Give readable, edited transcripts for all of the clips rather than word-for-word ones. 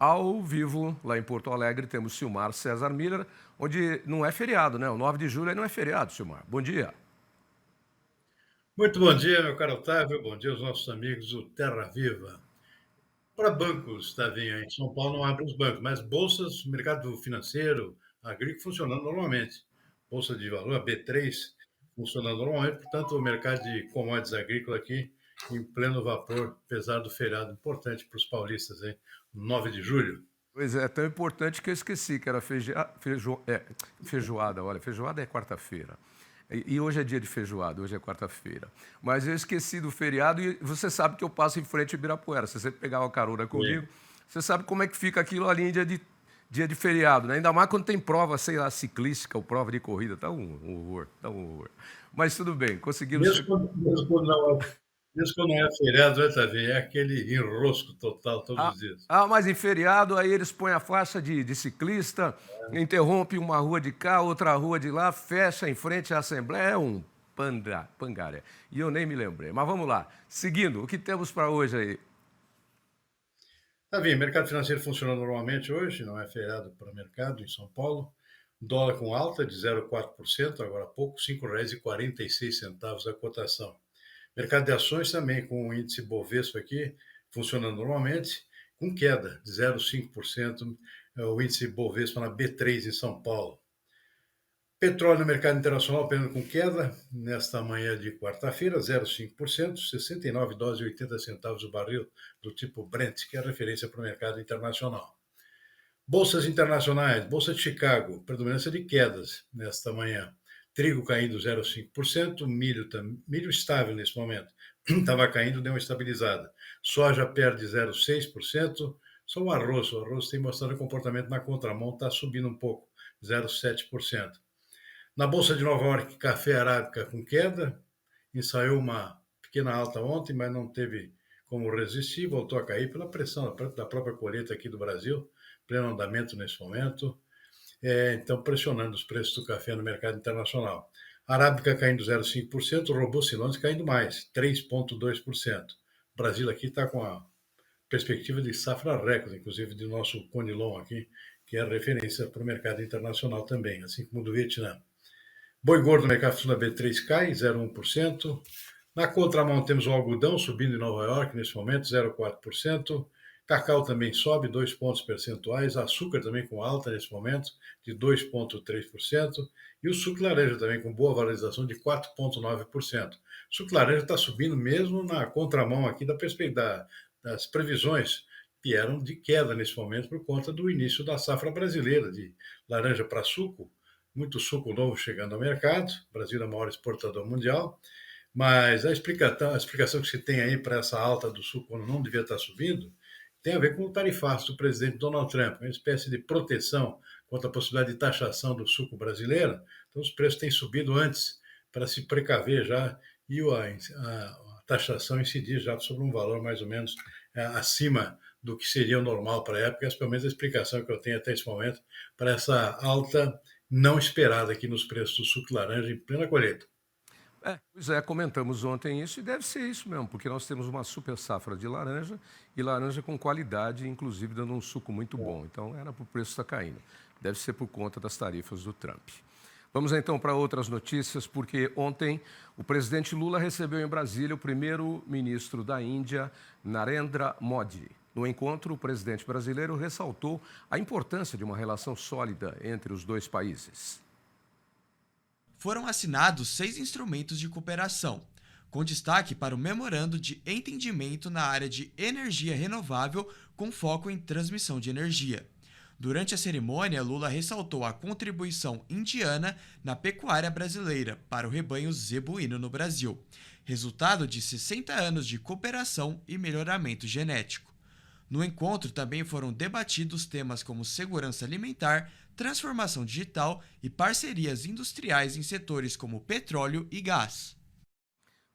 Ao vivo, lá em Porto Alegre, temos Silmar César Miller, onde não é feriado, né? O 9 de julho aí não é feriado, Silmar. Bom dia. Muito bom dia, meu caro Otávio. Bom dia aos nossos amigos do Terra Viva. Para bancos, Tavinho, em São Paulo não abre os bancos, mas bolsas, mercado financeiro, agrícola funcionando normalmente. Bolsa de valor, a B3, funcionando normalmente, portanto, o mercado de commodities agrícola aqui em pleno vapor, apesar do feriado importante para os paulistas, hein? 9 de julho. Pois é, tão importante que eu esqueci, que era feijoada. Olha, feijoada é quarta-feira. E hoje é dia de feijoada, hoje é quarta-feira. Mas eu esqueci do feriado e você sabe que eu passo em frente ao Ibirapuera. Se você pegar uma carona comigo, você sabe como é que fica aquilo ali em dia de feriado, né? Ainda mais quando tem prova, sei lá, ciclística ou prova de corrida. Tá um horror, tá um horror. Mas tudo bem, conseguimos. Mesmo quando não é feriado, né, Tavinho? É aquele enrosco total todos Ah, os dias. mas em feriado, aí eles põem a faixa de ciclista, interrompe uma rua de cá, outra rua de lá, fecha em frente à Assembleia. É um pangaré. E eu nem me lembrei. Mas vamos lá. Seguindo, o que temos para hoje aí? Tá bem, mercado financeiro funciona normalmente hoje, não é feriado para o mercado em São Paulo. Dólar com alta de 0,4%, agora há pouco, R$ 5,46 a cotação. Mercado de ações também com o índice Bovespa aqui funcionando normalmente, com queda de 0,5%, o índice Bovespa na B3 em São Paulo. Petróleo no mercado internacional apenas com queda nesta manhã de quarta-feira, 0,5%, 69 dólares e 80 centavos o barril do tipo Brent, que é a referência para o mercado internacional. Bolsas internacionais, Bolsa de Chicago, predominância de quedas nesta manhã. Trigo caindo 0,5%, milho estável nesse momento. Estava caindo, deu uma estabilizada. Soja perde 0,6%, só o arroz tem mostrado comportamento na contramão, está subindo um pouco, 0,7%. Na Bolsa de Nova York, café arábica com queda, ensaiou uma pequena alta ontem, mas não teve como resistir, voltou a cair pela pressão da própria colheita aqui do Brasil, pleno andamento nesse momento, então pressionando os preços do café no mercado internacional. Arábica caindo 0,5%, Robustilões caindo mais, 3,2%. O Brasil aqui está com a perspectiva de safra recorde, inclusive do nosso Conilon aqui, que é referência para o mercado internacional também, assim como do Vietnã. Boi gordo no mercado sul da B3 cai 0,1%. Na contramão temos o algodão subindo em Nova York nesse momento, 0,4%. Cacau também sobe 2 pontos percentuais. Açúcar também com alta nesse momento, de 2,3%. E o suco de laranja também com boa valorização de 4,9%. O suco de laranja está subindo mesmo na contramão aqui das previsões que eram de queda nesse momento por conta do início da safra brasileira de laranja para suco, muito suco novo chegando ao mercado. O Brasil é o maior exportador mundial, mas a explicação que se tem aí para essa alta do suco, quando não devia estar subindo, tem a ver com o tarifaço do presidente Donald Trump, uma espécie de proteção contra a possibilidade de taxação do suco brasileiro. Então, os preços têm subido antes para se precaver já e a taxação incidir já sobre um valor mais ou menos acima do que seria o normal para a época. Essa, pelo menos, a explicação que eu tenho até esse momento para essa alta não esperada aqui nos preços do suco de laranja em plena colheita. Pois é, comentamos ontem isso e deve ser isso mesmo, porque nós temos uma super safra de laranja e laranja com qualidade, inclusive dando um suco muito bom. Então era para o preço estar caindo. Deve ser por conta das tarifas do Trump. Vamos então para outras notícias, porque ontem o presidente Lula recebeu em Brasília o primeiro-ministro da Índia, Narendra Modi. No encontro, o presidente brasileiro ressaltou a importância de uma relação sólida entre os dois países. Foram assinados 6 instrumentos de cooperação, com destaque para o Memorando de Entendimento na área de energia renovável com foco em transmissão de energia. Durante a cerimônia, Lula ressaltou a contribuição indiana na pecuária brasileira para o rebanho zebuíno no Brasil, resultado de 60 anos de cooperação e melhoramento genético. No encontro também foram debatidos temas como segurança alimentar, transformação digital e parcerias industriais em setores como petróleo e gás.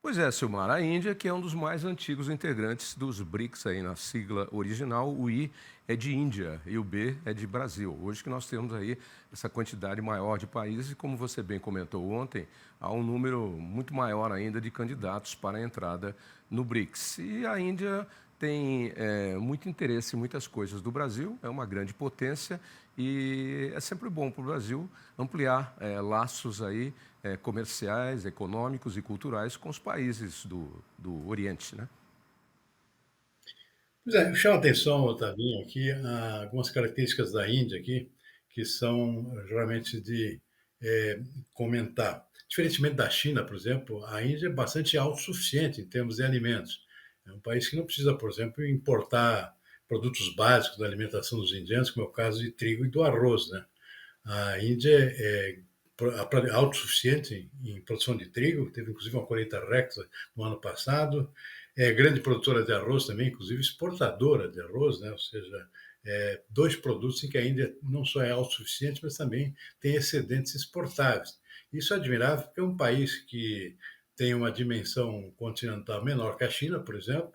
Pois é, Silmar, a Índia, que é um dos mais antigos integrantes dos BRICS aí na sigla original, o I é de Índia e o B é de Brasil. Hoje que nós temos aí essa quantidade maior de países e, como você bem comentou ontem, há um número muito maior ainda de candidatos para a entrada no BRICS. E a Índia tem muito interesse em muitas coisas do Brasil, é uma grande potência e é sempre bom para o Brasil ampliar laços aí, comerciais, econômicos e culturais com os países do Oriente, né? Pois é, chama a atenção, Otavinho, aqui algumas características da Índia aqui, que são geralmente de eh, comentar. Diferentemente da China, por exemplo, a Índia é bastante autossuficiente em termos de alimentos. É um país que não precisa, por exemplo, importar produtos básicos da alimentação dos indianos, como é o caso de trigo e do arroz, né? A Índia é autossuficiente em produção de trigo, teve inclusive uma colheita recorde no ano passado, é grande produtora de arroz também, inclusive exportadora de arroz, né? Ou seja, dois produtos em que a Índia não só é autossuficiente, mas também tem excedentes exportáveis. Isso é admirável porque é um país que tem uma dimensão continental menor que a China, por exemplo,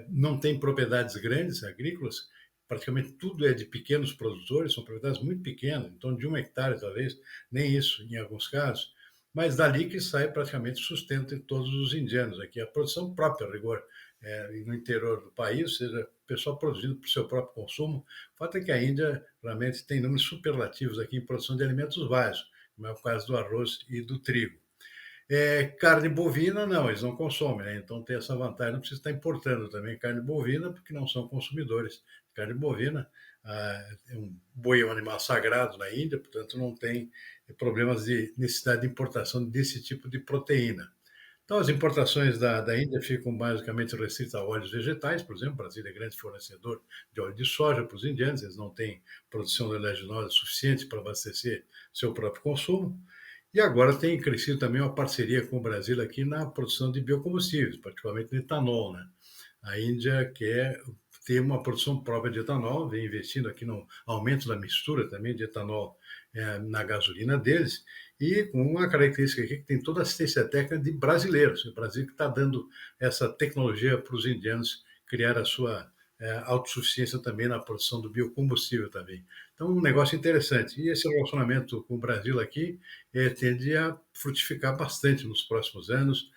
não tem propriedades grandes agrícolas, praticamente tudo é de pequenos produtores, são propriedades muito pequenas, então de 1 hectare talvez, nem isso em alguns casos, mas dali que sai praticamente sustento de todos os indianos aqui, a produção própria, a rigor, no interior do país, ou seja, o pessoal produzindo para o seu próprio consumo. O fato é que a Índia realmente tem números superlativos aqui em produção de alimentos básicos, como é o caso do arroz e do trigo. Carne bovina, não, eles não consomem, né? Então tem essa vantagem, não precisa estar importando também carne bovina, porque não são consumidores de carne bovina. Um boi é um animal sagrado na Índia, portanto não tem problemas de necessidade de importação desse tipo de proteína. Então as importações da Índia ficam basicamente restritas a óleos vegetais, por exemplo, o Brasil é grande fornecedor de óleo de soja para os indianos, eles não têm produção de oleaginosa suficiente para abastecer seu próprio consumo. E agora tem crescido também uma parceria com o Brasil aqui na produção de biocombustíveis, particularmente no etanol, né? A Índia quer ter uma produção própria de etanol, vem investindo aqui no aumento da mistura também de etanol na gasolina deles, e com uma característica aqui que tem toda a assistência técnica de brasileiros. O Brasil que está dando essa tecnologia para os indianos criar a sua autossuficiência também na produção do biocombustível também. Então, um negócio interessante. E esse relacionamento com o Brasil aqui tende a frutificar bastante nos próximos anos.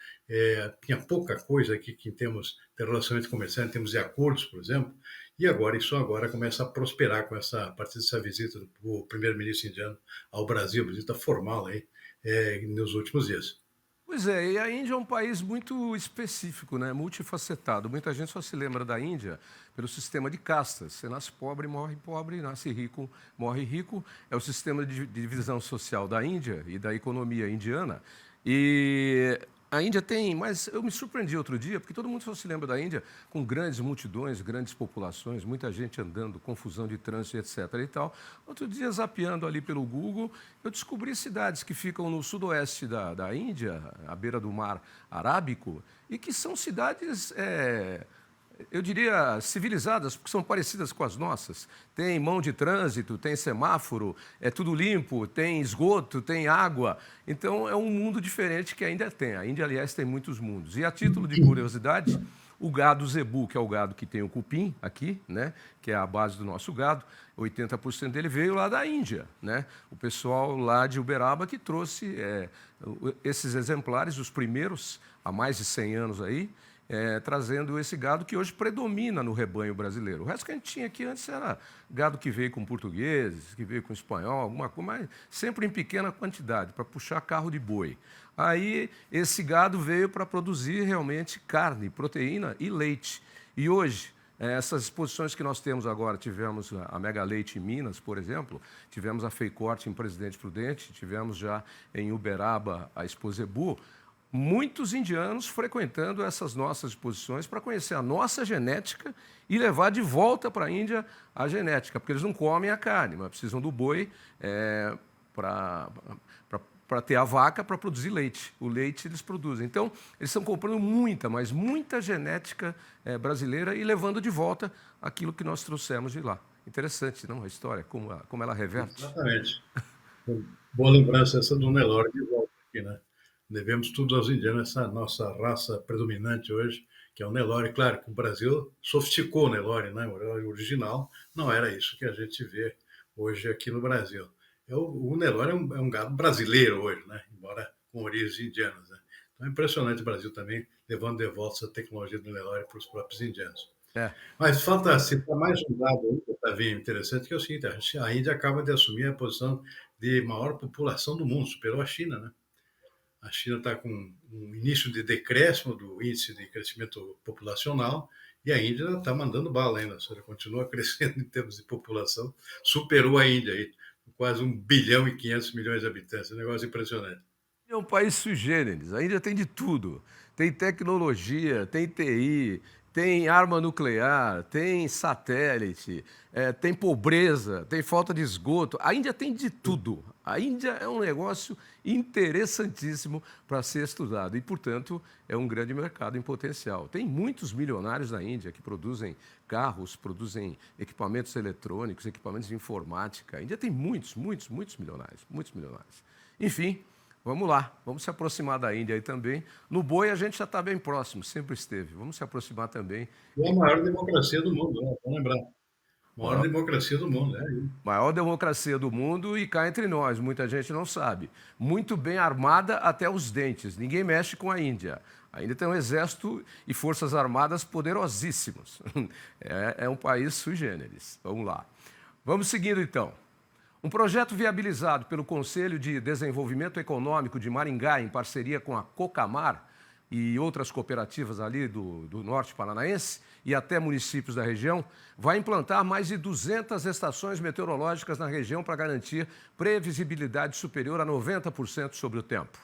Tinha pouca coisa aqui que em termos de relacionamento comercial, em termos de acordos, por exemplo, e agora isso agora começa a prosperar com essa, a partir dessa visita do primeiro-ministro indiano ao Brasil, visita formal aí, nos últimos dias. Pois é, e a Índia é um país muito específico, né? Multifacetado. Muita gente só se lembra da Índia pelo sistema de castas. Você nasce pobre, nasce rico, morre rico. É o sistema de divisão social da Índia e da economia indiana. E a Índia tem, mas eu me surpreendi outro dia, porque todo mundo só se lembra da Índia com grandes multidões, grandes populações, muita gente andando, confusão de trânsito, etc. e tal. Outro dia, zapeando ali pelo Google, eu descobri cidades que ficam no sudoeste da Índia, à beira do mar Arábico, e que são cidades, eu diria, civilizadas, porque são parecidas com as nossas. Tem mão de trânsito, tem semáforo, é tudo limpo, tem esgoto, tem água. Então, é um mundo diferente que a Índia tem. A Índia, aliás, tem muitos mundos. E a título de curiosidade, o gado zebu, que é o gado que tem o cupim aqui, né, que é a base do nosso gado, 80% dele veio lá da Índia, né? O pessoal lá de Uberaba que trouxe esses exemplares, os primeiros, há mais de 100 anos aí, trazendo esse gado que hoje predomina no rebanho brasileiro. O resto que a gente tinha aqui antes era gado que veio com portugueses, que veio com espanhol, alguma coisa, mas sempre em pequena quantidade, para puxar carro de boi. Aí esse gado veio para produzir realmente carne, proteína e leite. E hoje, essas exposições que nós temos agora, tivemos a Mega Leite em Minas, por exemplo, tivemos a Feicorte em Presidente Prudente, tivemos já em Uberaba a Exposebu, muitos indianos frequentando essas nossas exposições para conhecer a nossa genética e levar de volta para a Índia a genética, porque eles não comem a carne, mas precisam do boi para ter a vaca para produzir leite. O leite eles produzem. Então, eles estão comprando muita, mas muita genética brasileira e levando de volta aquilo que nós trouxemos de lá. Interessante, não? A história, como ela reverte. Exatamente. Boa lembrança essa do Nelore de volta aqui, né? Devemos tudo aos indianos, essa nossa raça predominante hoje, que é o Nelore. Claro que o Brasil sofisticou o Nelore, né? O Nelore original não era isso que a gente vê hoje aqui no Brasil. O Nelore é um gado brasileiro hoje, né? Embora com origens indianas, né? É impressionante o Brasil também levando de volta essa tecnologia do Nelore para os próprios indianos. É. Mas falta citar mais um dado aí, que está bem interessante, que é o seguinte: a Índia acaba de assumir a posição de maior população do mundo, superou a China, né? A China está com um início de decréscimo do índice de crescimento populacional e a Índia está mandando bala ainda, ou seja, continua crescendo em termos de população, superou a Índia aí, quase 1 bilhão e 500 milhões de habitantes, um negócio impressionante. É um país sui generis, a Índia tem de tudo. Tem tecnologia, tem TI, tem arma nuclear, tem satélite, tem pobreza, tem falta de esgoto. A Índia tem de tudo. A Índia é um negócio interessantíssimo para ser estudado e, portanto, é um grande mercado em potencial. Tem muitos milionários na Índia que produzem carros, produzem equipamentos eletrônicos, equipamentos de informática. A Índia tem muitos milionários, muitos milionários. Enfim, vamos lá, vamos se aproximar da Índia aí também. No boi a gente já está bem próximo, sempre esteve. Vamos se aproximar também. É a maior democracia do mundo, né? Vamos lembrar. Maior Maior, democracia do mundo, né? maior democracia do mundo e cá entre nós, muita gente não sabe. Muito bem armada até os dentes, ninguém mexe com a Índia. A Índia tem um exército e forças armadas poderosíssimos. É um país sui generis. Vamos lá. Vamos seguindo então. Um projeto viabilizado pelo Conselho de Desenvolvimento Econômico de Maringá, em parceria com a Cocamar e outras cooperativas ali do norte paranaense e até municípios da região, vai implantar mais de 200 estações meteorológicas na região para garantir previsibilidade superior a 90% sobre o tempo.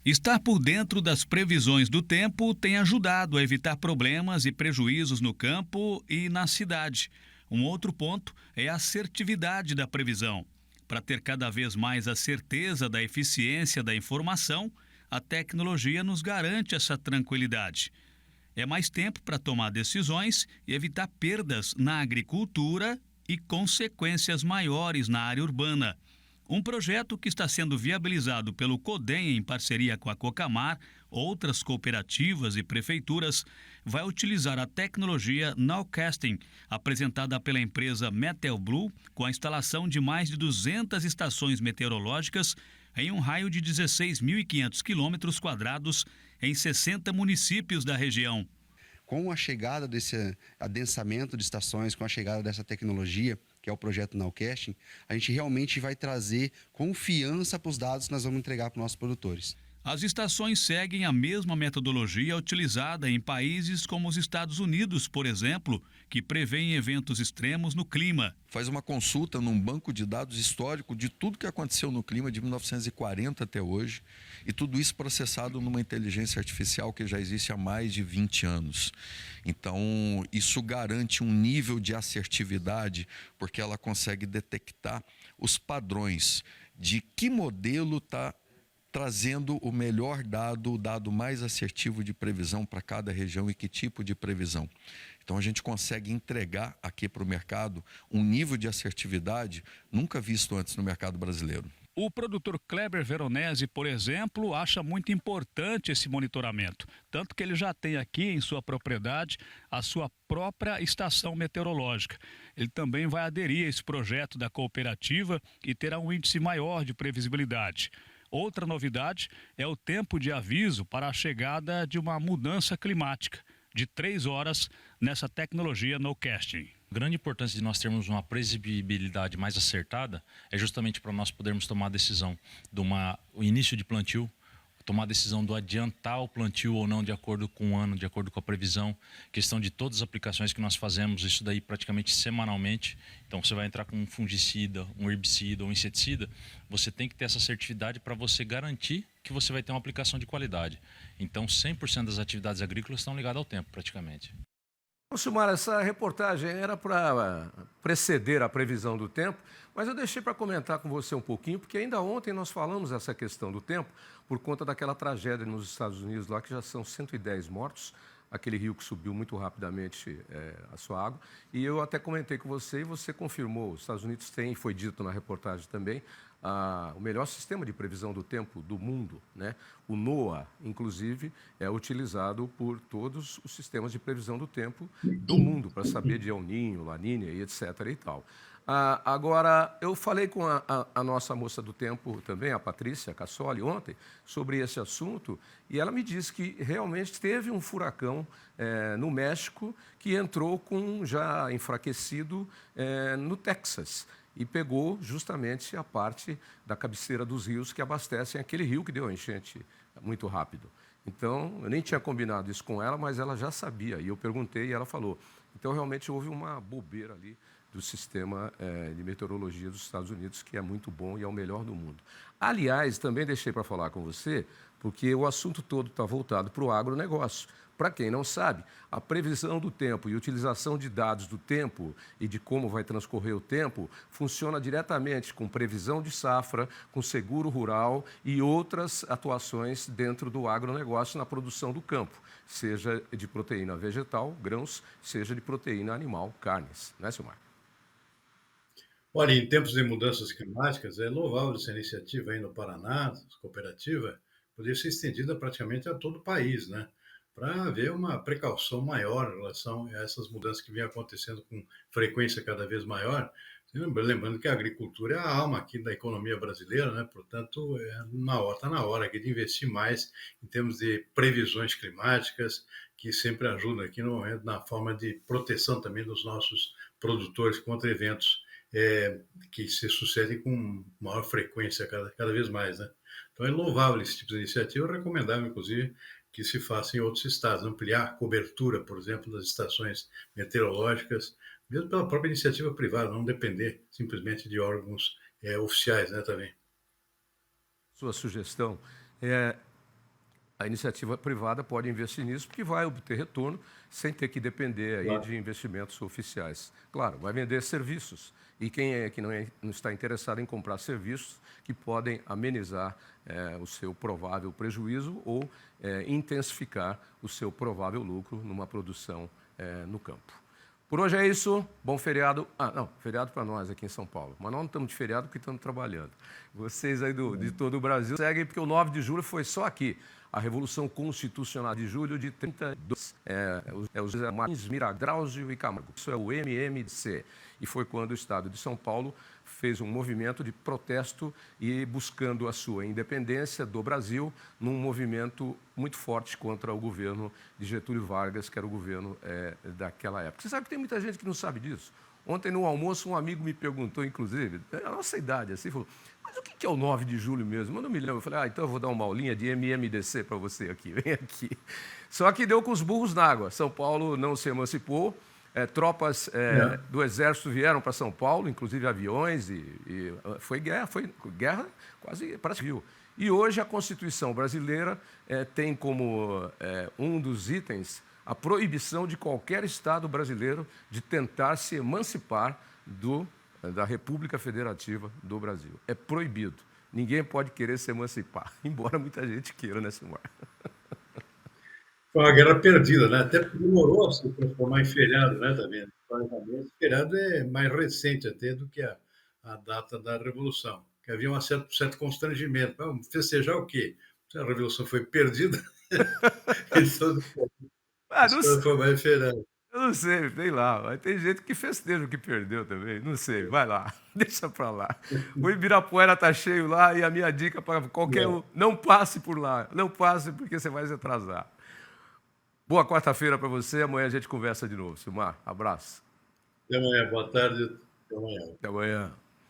Estar por dentro das previsões do tempo tem ajudado a evitar problemas e prejuízos no campo e na cidade. Um outro ponto é a assertividade da previsão. Para ter cada vez mais a certeza da eficiência da informação, a tecnologia nos garante essa tranquilidade. É mais tempo para tomar decisões e evitar perdas na agricultura e consequências maiores na área urbana. Um projeto que está sendo viabilizado pelo CODEM em parceria com a Cocamar, outras cooperativas e prefeituras, vai utilizar a tecnologia Nowcasting, apresentada pela empresa Meteoblue, com a instalação de mais de 200 estações meteorológicas em um raio de 16.500 km² em 60 municípios da região. Com a chegada desse adensamento de estações, com a chegada dessa tecnologia, que é o projeto Nowcasting, a gente realmente vai trazer confiança para os dados que nós vamos entregar para os nossos produtores. As estações seguem a mesma metodologia utilizada em países como os Estados Unidos, por exemplo, que prevêem eventos extremos no clima. Faz uma consulta num banco de dados histórico de tudo que aconteceu no clima de 1940 até hoje, e tudo isso processado numa inteligência artificial que já existe há mais de 20 anos. Então, isso garante um nível de assertividade, porque ela consegue detectar os padrões de que modelo está trazendo o melhor dado, o dado mais assertivo de previsão para cada região e que tipo de previsão. Então a gente consegue entregar aqui para o mercado um nível de assertividade nunca visto antes no mercado brasileiro. O produtor Kleber Veronese, por exemplo, acha muito importante esse monitoramento, tanto que ele já tem aqui em sua propriedade a sua própria estação meteorológica. Ele também vai aderir a esse projeto da cooperativa e terá um índice maior de previsibilidade. Outra novidade é o tempo de aviso para a chegada de uma mudança climática, de 3 horas nessa tecnologia Nowcasting. A grande importância de nós termos uma previsibilidade mais acertada é justamente para nós podermos tomar a decisão o início de plantio, tomar a decisão do adiantar o plantio ou não de acordo com o ano, de acordo com a previsão, questão de todas as aplicações que nós fazemos, isso daí praticamente semanalmente. Então você vai entrar com um fungicida, um herbicida ou um inseticida, você tem que ter essa assertividade para você garantir que você vai ter uma aplicação de qualidade. Então 100% das atividades agrícolas estão ligadas ao tempo praticamente. Silmar, essa reportagem era para preceder a previsão do tempo, mas eu deixei para comentar com você um pouquinho, porque ainda ontem nós falamos essa questão do tempo por conta daquela tragédia nos Estados Unidos lá, que já são 110 mortos, aquele rio que subiu muito rapidamente a sua água, e eu até comentei com você e você confirmou, os Estados Unidos têm, foi dito na reportagem também, o melhor sistema de previsão do tempo do mundo, né? O NOAA, inclusive, é utilizado por todos os sistemas de previsão do tempo do mundo para saber de El Niño, La Niña e etc. e tal. Agora, eu falei com a nossa moça do tempo também, a Patrícia Cassoli, ontem, sobre esse assunto, e ela me disse que realmente teve um furacão no México que entrou com já enfraquecido no Texas e pegou justamente a parte da cabeceira dos rios que abastecem aquele rio que deu a enchente muito rápido. Então, eu nem tinha combinado isso com ela, mas ela já sabia, e eu perguntei e ela falou. Então, realmente houve uma bobeira ali do sistema de meteorologia dos Estados Unidos, que é muito bom e é o melhor do mundo. Aliás, também deixei para falar com você, porque o assunto todo está voltado para o agronegócio. Para quem não sabe, a previsão do tempo e utilização de dados do tempo e de como vai transcorrer o tempo funciona diretamente com previsão de safra, com seguro rural e outras atuações dentro do agronegócio na produção do campo, seja de proteína vegetal, grãos, seja de proteína animal, carnes. Né, Silmar? Olha, em tempos de mudanças climáticas, é louvável essa iniciativa aí no Paraná, cooperativa, poder ser estendida praticamente a todo o país, né? Para haver uma precaução maior em relação a essas mudanças que vêm acontecendo com frequência cada vez maior. Lembrando que a agricultura é a alma aqui da economia brasileira, né? Portanto, está na hora aqui de investir mais em termos de previsões climáticas, que sempre ajudam aqui no momento na forma de proteção também dos nossos produtores contra eventos que se sucedem com maior frequência cada vez mais, né? Então é louvável esse tipo de iniciativa, é recomendável, inclusive, que se faça em outros estados, ampliar a cobertura, por exemplo, das estações meteorológicas, mesmo pela própria iniciativa privada, não depender simplesmente de órgãos oficiais, né, também. Sua sugestão é a iniciativa privada pode investir nisso porque vai obter retorno sem ter que depender aí de investimentos oficiais. Claro, vai vender serviços. E quem é que não está interessado em comprar serviços que podem amenizar o seu provável prejuízo ou intensificar o seu provável lucro numa produção no campo. Por hoje é isso. Bom feriado. Não, feriado para nós aqui em São Paulo. Mas nós não estamos de feriado porque estamos trabalhando. Vocês aí de todo o Brasil seguem porque o 9 de julho foi só aqui. A Revolução Constitucional de Julho de 32. Os Martins, Miradrauzio e Camargo. Isso é o MMC. E foi quando o Estado de São Paulo fez um movimento de protesto e buscando a sua independência do Brasil num movimento muito forte contra o governo de Getúlio Vargas, que era o governo daquela época. Você sabe que tem muita gente que não sabe disso. Ontem, no almoço, um amigo me perguntou, inclusive, a nossa idade, assim, falou, mas o que é o 9 de julho mesmo? Eu não me lembro. Eu falei, então eu vou dar uma aulinha de MMDC para você aqui, vem aqui. Só que deu com os burros na água. São Paulo não se emancipou, tropas do Exército vieram para São Paulo, inclusive aviões, e foi guerra quase para civil. E hoje a Constituição brasileira tem como um dos itens a proibição de qualquer Estado brasileiro de tentar se emancipar da República Federativa do Brasil. É proibido. Ninguém pode querer se emancipar, embora muita gente queira, né, Silmar? Foi uma guerra perdida, né? Até demorou a se transformar em feriado, né, também. O feriado é mais recente até do que a data da Revolução, que havia um certo constrangimento. Vamos festejar o quê? A Revolução foi perdida, então foi mais feriado. Eu não sei, sei lá. Mas tem gente que festeja o que perdeu também. Não sei, vai lá, deixa pra lá. O Ibirapuera tá cheio lá e a minha dica para qualquer um, não passe por lá. Não passe porque você vai se atrasar. Boa quarta-feira para você. Amanhã a gente conversa de novo. Silmar, abraço. Até amanhã. Boa tarde. Até amanhã. Até amanhã.